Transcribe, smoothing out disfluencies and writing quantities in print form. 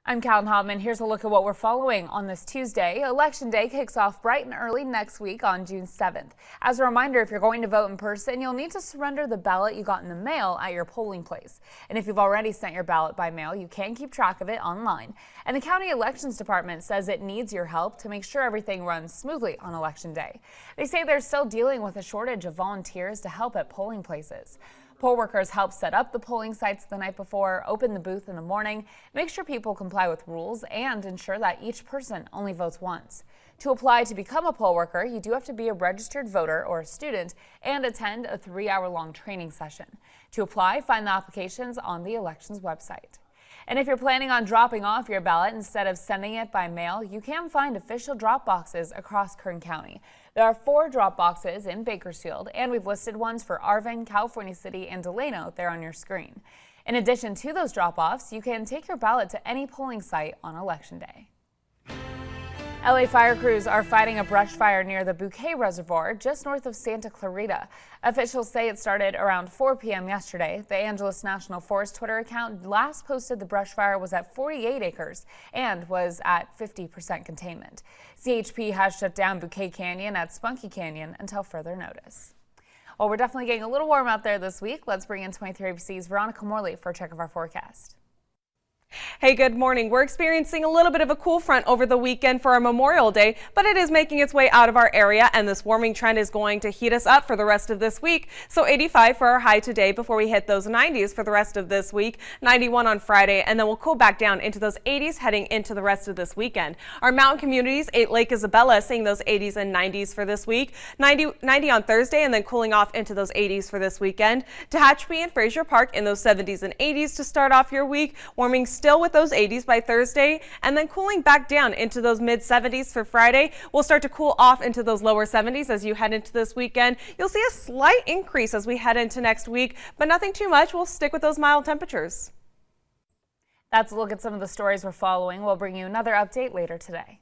I'm Callan Hobbman. Here's a look at what we're following on this Tuesday. Election Day kicks off bright and early next week on June 7th. As a reminder, if you're going to vote in person, you'll need to surrender the ballot you got in the mail at your polling place. And if you've already sent your ballot by mail, you can keep track of it online. And the County Elections Department says it needs your help to make sure everything runs smoothly on Election Day. They say they're still dealing with a shortage of volunteers to help at polling places. Poll workers help set up the polling sites the night before, open the booth in the morning, make sure people comply with rules, and ensure that each person only votes once. To apply to become a poll worker, you do have to be a registered voter or a student and attend a 3-hour-long training session. To apply, find the applications on the elections website. And if you're planning on dropping off your ballot instead of sending it by mail, you can find official drop boxes across Kern County. There are 4 drop boxes in Bakersfield, and we've listed ones for Arvin, California City, and Delano there on your screen. In addition to those drop-offs, you can take your ballot to any polling site on Election Day. LA fire crews are fighting a brush fire near the Bouquet Reservoir just north of Santa Clarita. Officials say it started around 4 p.m. yesterday. The Angeles National Forest Twitter account last posted the brush fire was at 48 acres and was at 50% containment. CHP has shut down Bouquet Canyon at Spunky Canyon until further notice. Well, we're definitely getting a little warm out there this week. Let's bring in 23 ABC's Veronica Morley for a check of our forecast. Hey, good morning. We're experiencing a little bit of a cool front over the weekend for our Memorial Day, but it is making its way out of our area, and this warming trend is going to heat us up for the rest of this week. So 85 for our high today before we hit those 90s for the rest of this week, 91 on Friday, and then we'll cool back down into those 80s heading into the rest of this weekend. Our mountain communities, 8 Lake Isabella, seeing those 80s and 90s for this week, 90 on Thursday, and then cooling off into those 80s for this weekend. Tehachapi and Frazier Park in those 70s and 80s to start off your week, warming still with those 80s by Thursday, and then cooling back down into those mid 70s for Friday. We'll start to cool off into those lower 70s as you head into this weekend. You'll see a slight increase as we head into next week, but nothing too much. We'll stick with those mild temperatures. That's a look at some of the stories we're following. We'll bring you another update later today.